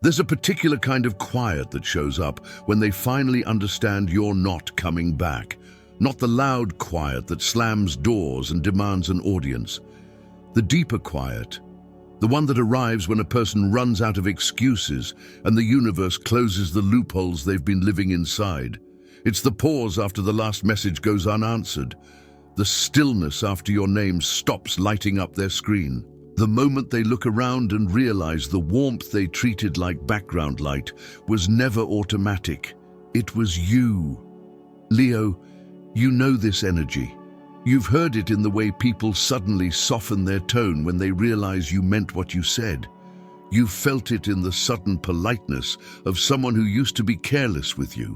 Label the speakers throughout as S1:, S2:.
S1: There's a particular kind of quiet that shows up when they finally understand you're not coming back. Not the loud quiet that slams doors and demands an audience. The deeper quiet, the one that arrives when a person runs out of excuses and the universe closes the loopholes they've been living inside. It's the pause after the last message goes unanswered. The stillness after your name stops lighting up their screen. The moment they look around and realize the warmth they treated like background light was never automatic. It was you. Leo, you know this energy. You've heard it in the way people suddenly soften their tone when they realize you meant what you said. You've felt it in the sudden politeness of someone who used to be careless with you.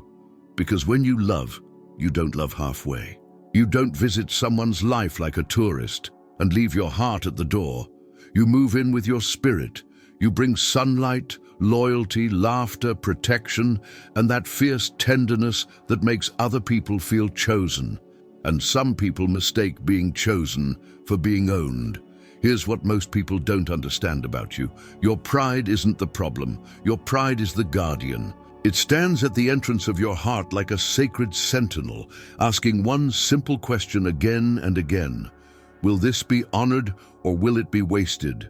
S1: Because when you love, you don't love halfway. You don't visit someone's life like a tourist and leave your heart at the door. You move in with your spirit. You bring sunlight, loyalty, laughter, protection, and that fierce tenderness that makes other people feel chosen. And some people mistake being chosen for being owned. Here's what most people don't understand about you. Your pride isn't the problem. Your pride is the guardian. It stands at the entrance of your heart like a sacred sentinel, asking one simple question again and again. Will this be honored or will it be wasted?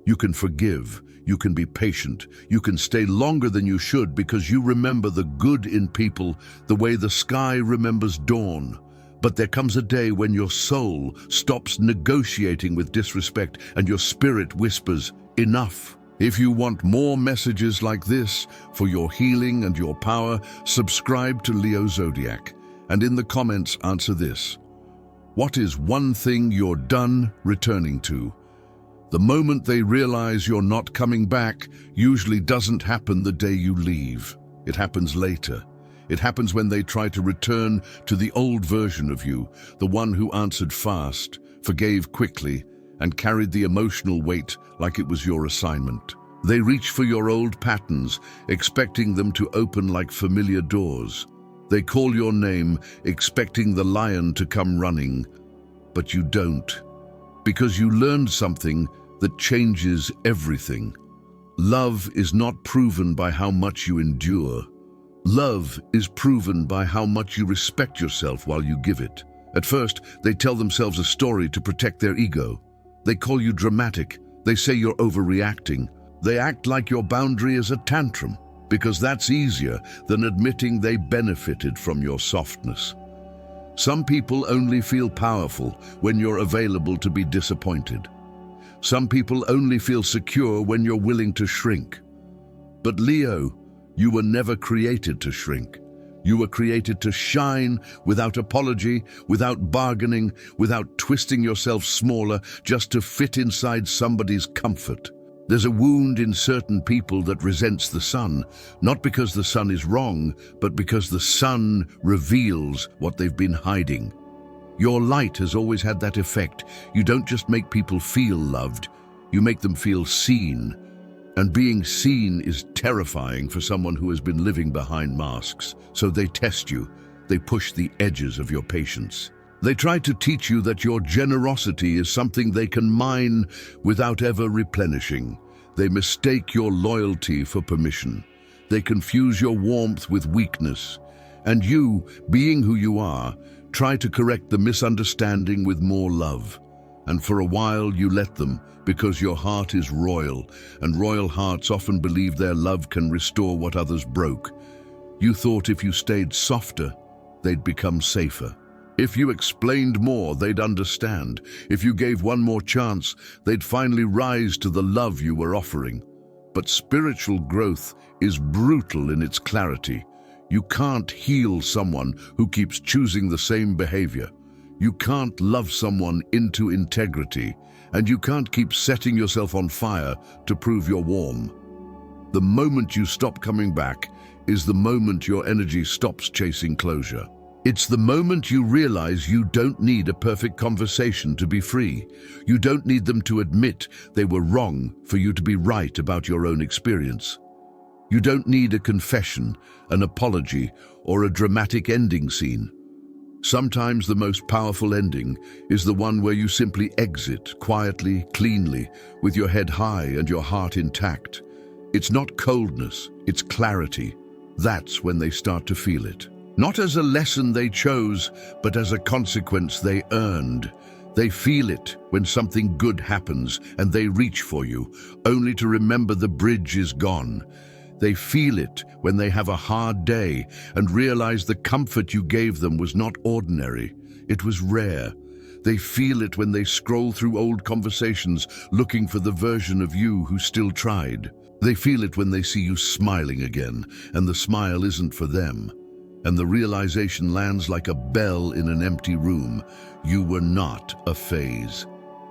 S1: You can forgive, you can be patient, you can stay longer than you should because you remember the good in people the way the sky remembers dawn. But there comes a day when your soul stops negotiating with disrespect and your spirit whispers, enough. If you want more messages like this for your healing and your power, subscribe to Leo Zodiac. And in the comments, answer this. What is one thing you're done returning to? The moment they realize you're not coming back usually doesn't happen the day you leave. It happens later. It happens when they try to return to the old version of you, the one who answered fast, forgave quickly, and carried the emotional weight like it was your assignment. They reach for your old patterns, expecting them to open like familiar doors. They call your name, expecting the lion to come running, but you don't, because you learned something that changes everything. Love is not proven by how much you endure. Love is proven by how much you respect yourself while you give it. At first, they tell themselves a story to protect their ego. They call you dramatic. They say you're overreacting. They act like your boundary is a tantrum, because that's easier than admitting they benefited from your softness. Some people only feel powerful when you're available to be disappointed. Some people only feel secure when you're willing to shrink. But Leo, you were never created to shrink. You were created to shine without apology, without bargaining, without twisting yourself smaller just to fit inside somebody's comfort. There's a wound in certain people that resents the sun, not because the sun is wrong, but because the sun reveals what they've been hiding. Your light has always had that effect. You don't just make people feel loved, you make them feel seen. And being seen is terrifying for someone who has been living behind masks. So they test you. They push the edges of your patience. They try to teach you that your generosity is something they can mine without ever replenishing. They mistake your loyalty for permission. They confuse your warmth with weakness. And you, being who you are, try to correct the misunderstanding with more love. And for a while you let them, because your heart is royal, and royal hearts often believe their love can restore what others broke. You thought if you stayed softer, they'd become safer. If you explained more, they'd understand. If you gave one more chance, they'd finally rise to the love you were offering. But spiritual growth is brutal in its clarity. You can't heal someone who keeps choosing the same behavior. You can't love someone into integrity, and you can't keep setting yourself on fire to prove you're warm. The moment you stop coming back is the moment your energy stops chasing closure. It's the moment you realize you don't need a perfect conversation to be free. You don't need them to admit they were wrong for you to be right about your own experience. You don't need a confession, an apology, or a dramatic ending scene. Sometimes the most powerful ending is the one where you simply exit quietly, cleanly, with your head high and your heart intact. It's not coldness, it's clarity. That's when they start to feel it. Not as a lesson they chose, but as a consequence they earned. They feel it when something good happens and they reach for you, only to remember the bridge is gone. They feel it when they have a hard day and realize the comfort you gave them was not ordinary, it was rare. They feel it when they scroll through old conversations looking for the version of you who still tried. They feel it when they see you smiling again and the smile isn't for them. And the realization lands like a bell in an empty room. You were not a phase.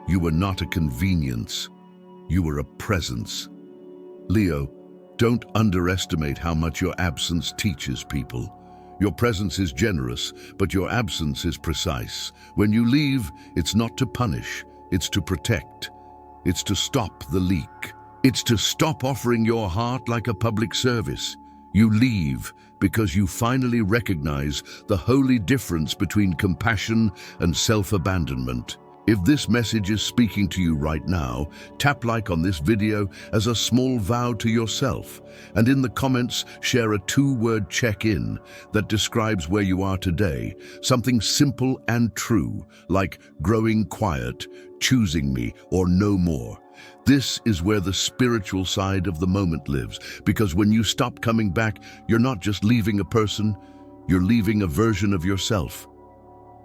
S1: You were not a convenience. You were a presence. Leo, don't underestimate how much your absence teaches people. Your presence is generous, but your absence is precise. When you leave, it's not to punish, it's to protect. It's to stop the leak. It's to stop offering your heart like a public service. You leave because you finally recognize the holy difference between compassion and self-abandonment. If this message is speaking to you right now, tap like on this video as a small vow to yourself, and in the comments share a 2-word check-in that describes where you are today, something simple and true, like growing quiet, choosing me, or no more. This is where the spiritual side of the moment lives, because when you stop coming back, you're not just leaving a person, you're leaving a version of yourself.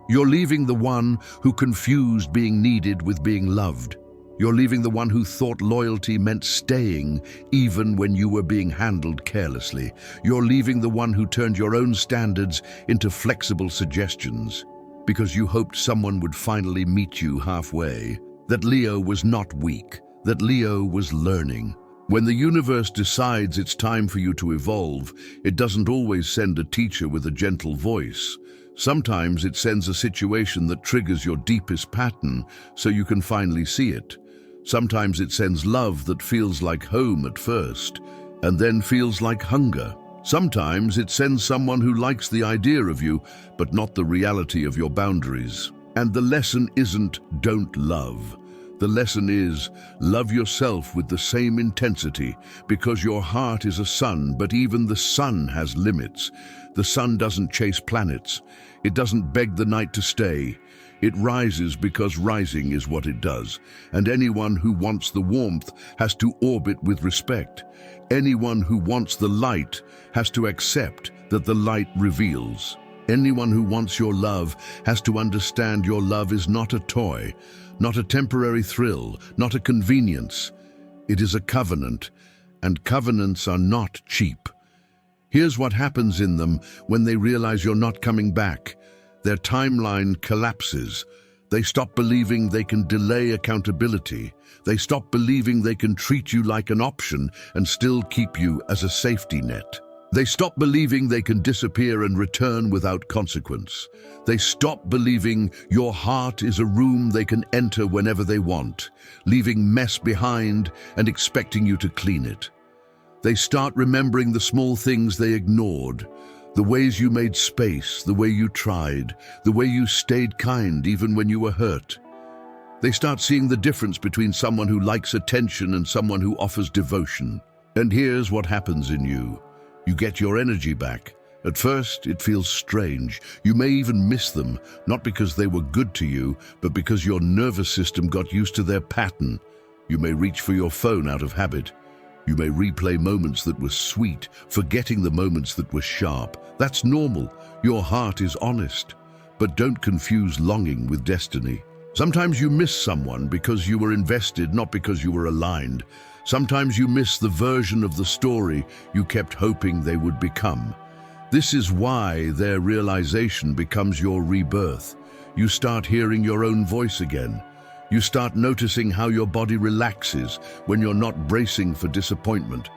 S1: You're leaving the one who confused being needed with being loved. You're leaving the one who thought loyalty meant staying even when you were being handled carelessly. You're leaving the one who turned your own standards into flexible suggestions because you hoped someone would finally meet you halfway. That Leo was not weak, that Leo was learning. When the universe decides it's time for you to evolve, it doesn't always send a teacher with a gentle voice. Sometimes it sends a situation that triggers your deepest pattern so you can finally see it. Sometimes it sends love that feels like home at first and then feels like hunger. Sometimes it sends someone who likes the idea of you but not the reality of your boundaries. And the lesson isn't don't love. The lesson is love yourself with the same intensity, because your heart is a sun, but even the sun has limits. The sun doesn't chase planets. It doesn't beg the night to stay. It rises because rising is what it does. And anyone who wants the warmth has to orbit with respect. Anyone who wants the light has to accept that the light reveals. Anyone who wants your love has to understand your love is not a toy, not a temporary thrill, not a convenience. It is a covenant, and covenants are not cheap. Here's what happens in them when they realize you're not coming back. Their timeline collapses. They stop believing they can delay accountability. They stop believing they can treat you like an option and still keep you as a safety net. They stop believing they can disappear and return without consequence. They stop believing your heart is a room they can enter whenever they want, leaving mess behind and expecting you to clean it. They start remembering the small things they ignored, the ways you made space, the way you tried, the way you stayed kind even when you were hurt. They start seeing the difference between someone who likes attention and someone who offers devotion. And here's what happens in you. You get your energy back. At first, it feels strange. You may even miss them, not because they were good to you, but because your nervous system got used to their pattern. You may reach for your phone out of habit. You may replay moments that were sweet, forgetting the moments that were sharp. That's normal. Your heart is honest. But don't confuse longing with destiny. Sometimes you miss someone because you were invested, not because you were aligned. Sometimes you miss the version of the story you kept hoping they would become. This is why their realization becomes your rebirth. You start hearing your own voice again. You start noticing how your body relaxes when you're not bracing for disappointment.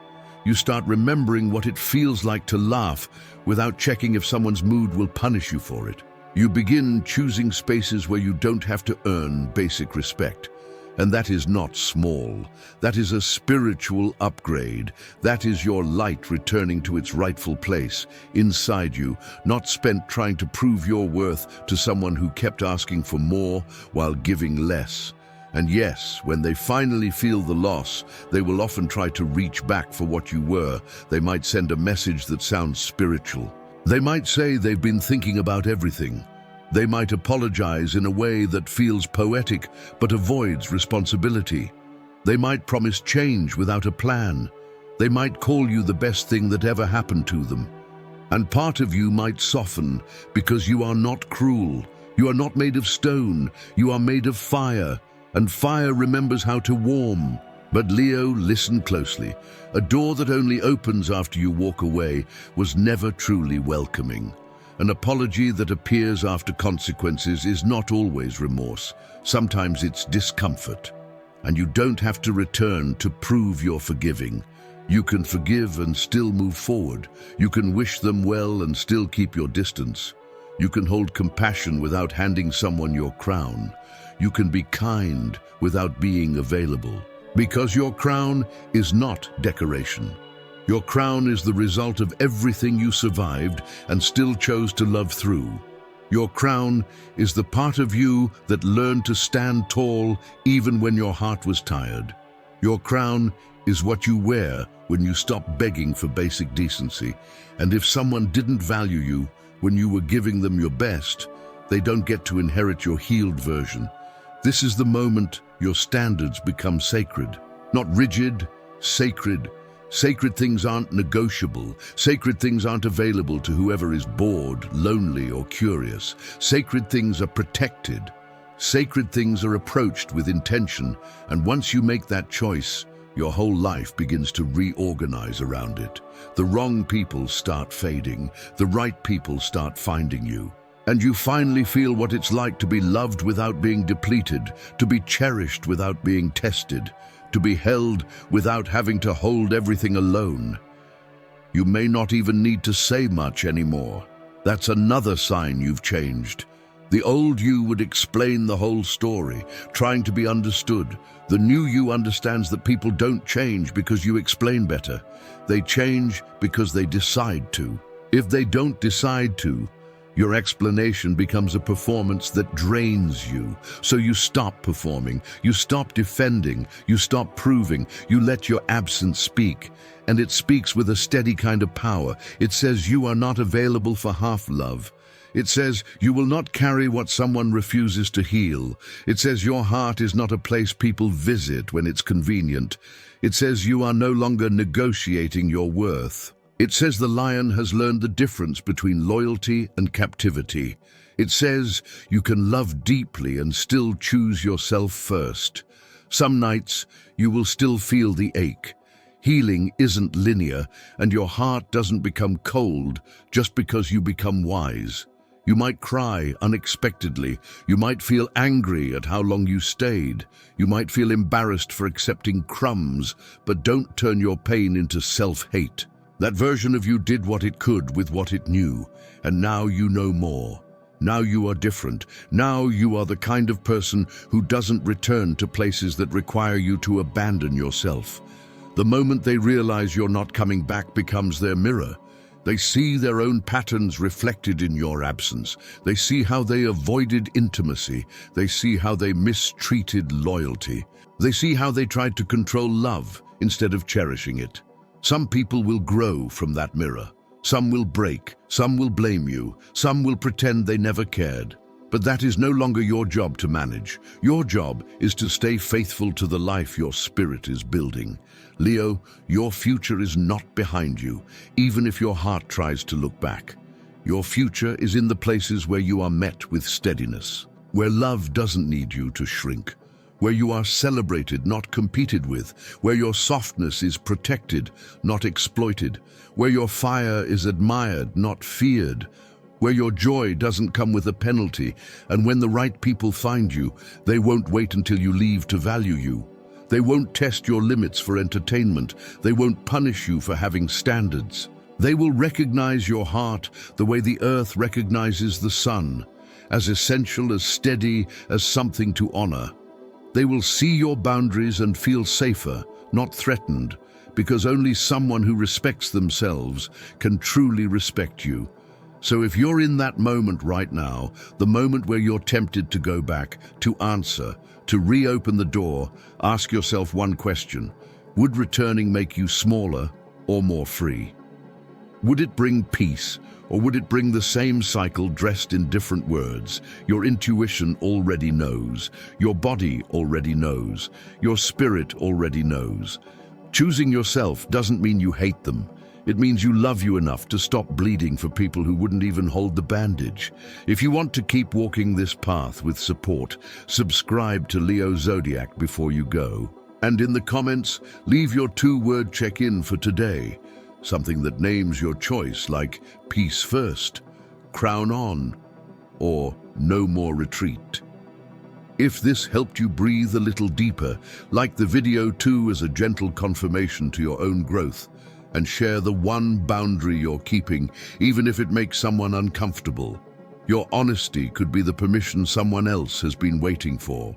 S1: You start remembering what it feels like to laugh without checking if someone's mood will punish you for it. You begin choosing spaces where you don't have to earn basic respect. And that is not small. That is a spiritual upgrade. That is your light returning to its rightful place, inside you, not spent trying to prove your worth to someone who kept asking for more while giving less. And yes, when they finally feel the loss, they will often try to reach back for what you were. They might send a message that sounds spiritual. They might say they've been thinking about everything. They might apologize in a way that feels poetic but avoids responsibility. They might promise change without a plan. They might call you the best thing that ever happened to them. And part of you might soften because you are not cruel. You are not made of stone. You are made of fire. And fire remembers how to warm. But Leo, listen closely. A door that only opens after you walk away was never truly welcoming. An apology that appears after consequences is not always remorse. Sometimes it's discomfort. And you don't have to return to prove you're forgiving. You can forgive and still move forward. You can wish them well and still keep your distance. You can hold compassion without handing someone your crown. You can be kind without being available. Because your crown is not decoration. Your crown is the result of everything you survived and still chose to love through. Your crown is the part of you that learned to stand tall even when your heart was tired. Your crown is what you wear when you stop begging for basic decency. And if someone didn't value you when you were giving them your best, they don't get to inherit your healed version. This is the moment your standards become sacred. Not rigid, sacred. Sacred things aren't negotiable. Sacred things aren't available to whoever is bored, lonely, or curious. Sacred things are protected. Sacred things are approached with intention, and once you make that choice, your whole life begins to reorganize around it. The wrong people start fading. The right people start finding you. And you finally feel what it's like to be loved without being depleted, to be cherished without being tested, to be held without having to hold everything alone. You may not even need to say much anymore. That's another sign you've changed. The old you would explain the whole story, trying to be understood. The new you understands that people don't change because you explain better. They change because they decide to. If they don't decide to, your explanation becomes a performance that drains you. So you stop performing, you stop defending, you stop proving, you let your absence speak. And it speaks with a steady kind of power. It says you are not available for half love. It says you will not carry what someone refuses to heal. It says your heart is not a place people visit when it's convenient. It says you are no longer negotiating your worth. It says the lion has learned the difference between loyalty and captivity. It says you can love deeply and still choose yourself first. Some nights you will still feel the ache. Healing isn't linear, and your heart doesn't become cold just because you become wise. You might cry unexpectedly. You might feel angry at how long you stayed. You might feel embarrassed for accepting crumbs, but don't turn your pain into self-hate. That version of you did what it could with what it knew, and now you know more. Now you are different. Now you are the kind of person who doesn't return to places that require you to abandon yourself. The moment they realize you're not coming back becomes their mirror. They see their own patterns reflected in your absence. They see how they avoided intimacy. They see how they mistreated loyalty. They see how they tried to control love instead of cherishing it. Some people will grow from that mirror. Some will break. Some will blame you. Some will pretend they never cared. But that is no longer your job to manage. Your job is to stay faithful to the life your spirit is building. Leo, your future is not behind you, even if your heart tries to look back. Your future is in the places where you are met with steadiness, where love doesn't need you to shrink, where you are celebrated, not competed with, where your softness is protected, not exploited, where your fire is admired, not feared, where your joy doesn't come with a penalty, and when the right people find you, they won't wait until you leave to value you. They won't test your limits for entertainment. They won't punish you for having standards. They will recognize your heart the way the earth recognizes the sun, as essential, as steady, as something to honor. They will see your boundaries and feel safer, not threatened, because only someone who respects themselves can truly respect you. So if you're in that moment right now, the moment where you're tempted to go back, to answer, to reopen the door, ask yourself one question. Would returning make you smaller or more free? Would it bring peace, or would it bring the same cycle dressed in different words? Your intuition already knows. Your body already knows. Your spirit already knows. Choosing yourself doesn't mean you hate them. It means you love you enough to stop bleeding for people who wouldn't even hold the bandage. If you want to keep walking this path with support, subscribe to Leo Zodiac before you go. And in the comments, leave your 2-word check-in for today. Something that names your choice, like peace first, crown on, or no more retreat. If this helped you breathe a little deeper, like the video too as a gentle confirmation to your own growth, and share the one boundary you're keeping, even if it makes someone uncomfortable. Your honesty could be the permission someone else has been waiting for.